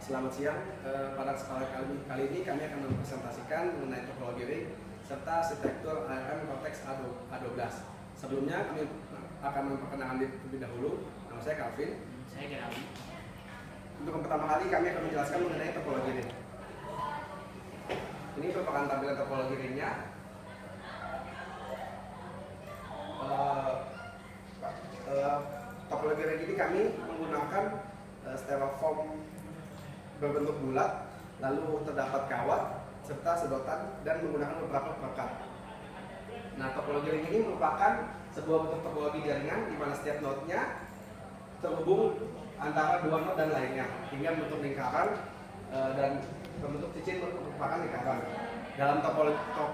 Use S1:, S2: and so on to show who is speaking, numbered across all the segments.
S1: Selamat siang. Pada kesempatan kali ini kami akan mempresentasikan mengenai topologi ring serta arsitektur ARM Cortex A12. Sebelumnya kami akan memperkenalkan diri terlebih dahulu. Nama saya Calvin.
S2: Saya Geraldi.
S1: Untuk yang pertama kali kami akan menjelaskan mengenai topologi ring. Ini merupakan tampilan topologi ringnya. Topologi ring ini kami menggunakan styrofoam berbentuk bulat, lalu terdapat kawat serta sedotan dan menggunakan beberapa perekat. Nah, topologi ring ini merupakan sebuah bentuk topologi jaringan di mana setiap node-nya terhubung antara dua node dan lainnya hingga membentuk lingkaran dan berbentuk cincin merupakan lingkaran. Dalam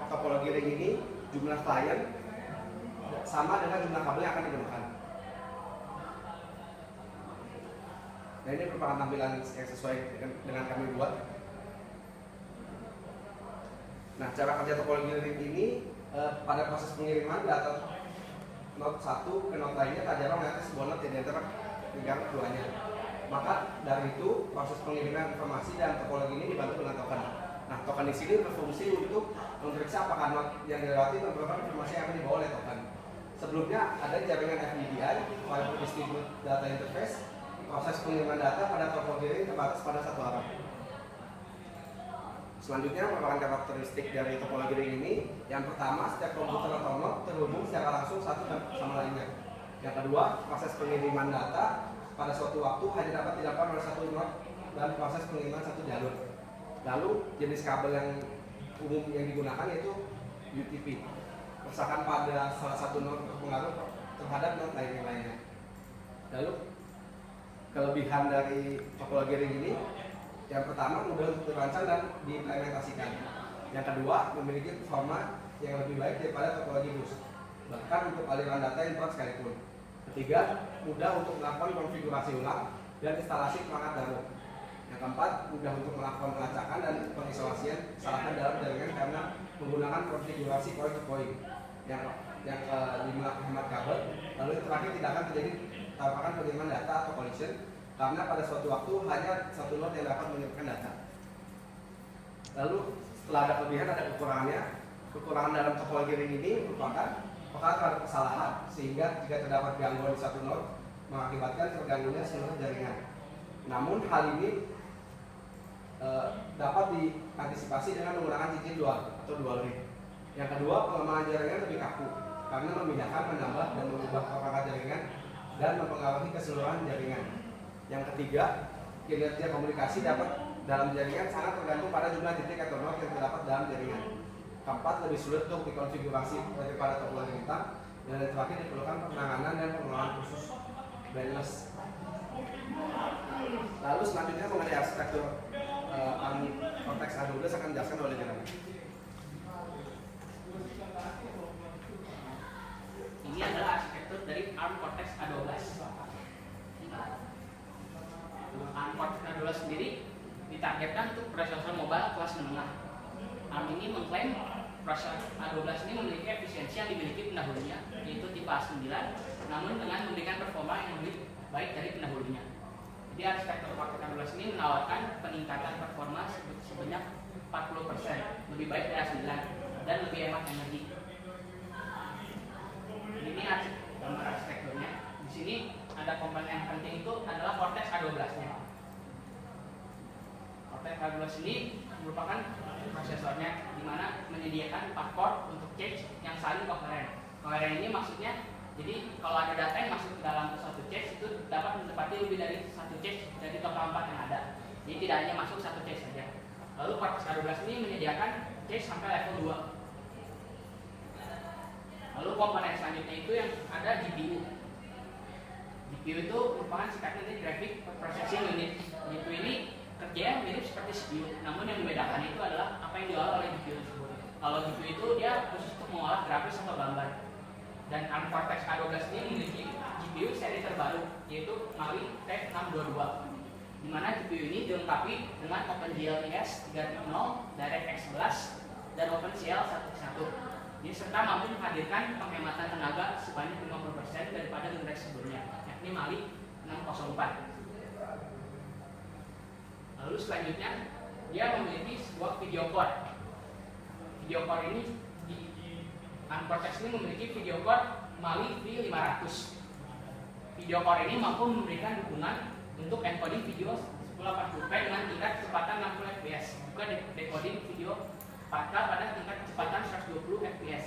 S1: topologi ring ini jumlah klien sama dengan jumlah kabel yang akan digunakan. Nah, ini merupakan tampilan yang sesuai dengan kami buat. Nah, cara kerja topologi ring ini pada proses pengiriman data node 1 ke node lainnya tak jarang nanti sebuah node yang diantara lingkaran keduanya. Maka dari itu proses pengiriman informasi dan topologi ini dibantu dengan token. Nah, token di sini berfungsi untuk memeriksa apakah node yang dilewati memperoleh informasi yang akan dibawa oleh token. Sebelumnya ada jaringan FDDI, File Distribute Data Interface. Proses pengiriman data pada topologi ring terbatas pada satu arah. Selanjutnya merupakan karakteristik dari topologi ring ini. Yang pertama, setiap komputer atau node terhubung secara langsung satu sama lainnya. Yang kedua, proses pengiriman data pada suatu waktu hanya dapat dilakukan oleh satu node dan proses pengiriman satu jalur. Lalu jenis kabel yang umum yang digunakan yaitu UTP. Misalkan pada salah satu node berpengaruh terhadap node lainnya. Lalu kelebihan dari topologi ring ini, yang pertama mudah untuk dirancang dan diimplementasikan. Yang kedua, memiliki performa yang lebih baik daripada topologi bus, bahkan untuk aliran data yang berat sekalipun. Ketiga, mudah untuk melakukan konfigurasi ulang dan instalasi perangkat baru. Yang keempat, mudah untuk melakukan pelacakan dan pengisolasian kesalahan dalam jaringan karena menggunakan konfigurasi point to point. Yang kelima, hemat kabel. Lalu yang terakhir, tidak akan terjadi tampakan pengiriman data atau collision karena pada suatu waktu hanya satu node yang dapat mengirimkan data. Lalu setelah ada kelebihan ada kekurangannya. Kekurangan dalam topologi ring ini merupakan terhadap kesalahan sehingga jika terdapat gangguan di satu node mengakibatkan terganggunya seluruh jaringan. Namun hal ini dapat diantisipasi dengan menggunakan cincin dual atau dual ring. Yang kedua, pengembangan jaringan lebih kaku karena memindahkan, menambah, dan mengubah perangkat jaringan dan mempengaruhi keseluruhan jaringan. Yang ketiga, kinerja komunikasi dapat dalam jaringan sangat tergantung pada jumlah titik atau node yang terdapat dalam jaringan. Keempat, lebih sulit untuk dikonfigurasi daripada topologi hitam. Dan yang terakhir, diperlukan penanganan dan pengelolaan khusus bandless. Lalu selanjutnya mengenai arsitektur ARM Cortex A12 akan dijelaskan oleh Geraldi.
S2: Ini adalah arsitektur dari ARM Cortex A12. ARM Cortex A12 sendiri ditargetkan untuk prosesor mobile kelas menengah. ARM ini mengklaim prosesor A12 ini memiliki efisiensi yang dimiliki pendahulunya, yaitu tipe A9, namun dengan memberikan performa yang lebih baik dari pendahulunya. Jadi arsitektur Cortex A12 ini menawarkan peningkatan performa sebanyak 40%, lebih baik dari A9 dan lebih hemat energi. Ini gambar arsitekturnya. Di sini ada komponen yang penting itu adalah Cortex A12-nya. Cortex A12 ini merupakan prosesornya di mana menyediakan 4 core untuk cache yang saling koheren. Koheren ini maksudnya jadi kalau ada data yang masuk ke dalam satu cache itu dapat menempati lebih dari satu cache dari total 4 yang ada. Jadi tidak hanya masuk satu cache saja. Lalu Cortex A12 ini menyediakan cache sampai level 2. Lalu komponen selanjutnya itu yang ada GPU. GPU itu merupakan singkatan dari Graphic Processing Unit. GPU ini kerjanya mirip seperti CPU, namun yang membedakan itu adalah apa yang diolah oleh GPU tersebut. Kalau GPU itu dia khusus untuk mengolah grafis atau gambar. Dan ARM Cortex A12 ini memiliki GPU seri terbaru, yaitu Mali T622. Di mana GPU ini dilengkapi dengan OpenGL ES 3.0, DirectX 11, dan OpenCL 1.1. Ini serta mampu menghadirkan penghematan tenaga sebanyak 50% daripada generasi sebelumnya, yakni Mali 604. Lalu selanjutnya dia memiliki sebuah video core. Video core ini Uncortex ini memiliki video core Mali V500. Video core ini mampu memberikan dukungan untuk encoding video 1080p dengan tingkat kecepatan 60 fps, juga decoding video 4K pada tingkat kecepatan 120 fps.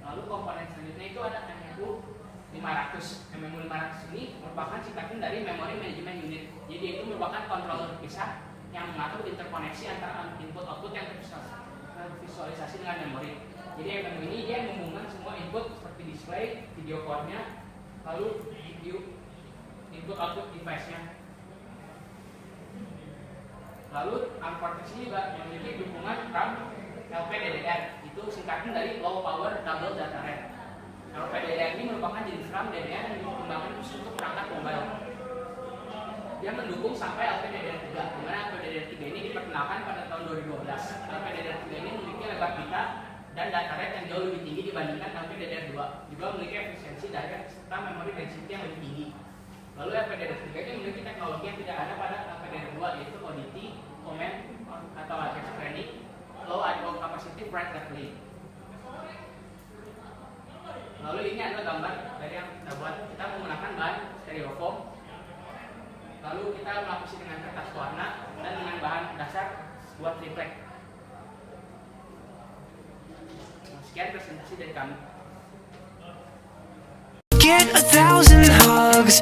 S2: Lalu komponen selanjutnya itu ada MMU 500. MMU 500 ini merupakan singkatan dari Memory Management Unit. Jadi itu merupakan controller terpisah yang mengatur interkoneksi antara input output yang tervisualisasi dengan memori. Jadi MMU ini dia menghubungkan semua input seperti display, video core-nya, lalu video input output device-nya. Lalu Uncortex ini juga memiliki dukungan RAM LPDDR, itu singkatan dari Low Power Double Data Rate. LPDDR ini merupakan jenis RAM DDR yang dikembangkan khusus untuk perangkat mobile. Dia mendukung sampai LPDDR3, di mana LPDDR3 ini diperkenalkan pada tahun 2012. LPDDR3 ini memiliki lebar pita dan data rate yang jauh lebih tinggi dibandingkan LPDDR2, juga memiliki efisiensi data serta memori density yang lebih tinggi. Lalu LPDDR3 ini memiliki teknologi yang tidak ada pada LPDDR2, yaitu ODT, Comment atau Address Training, Low I/O Capacity Write Leveling. Lalu ini adalah gambar dari yang kita buat. Kita menggunakan bahan stereofoam. Lalu kita melapisi dengan kertas warna dan dengan bahan dasar buat triplek. Sekian presentasi dari kami.
S3: Get 1,000 hugs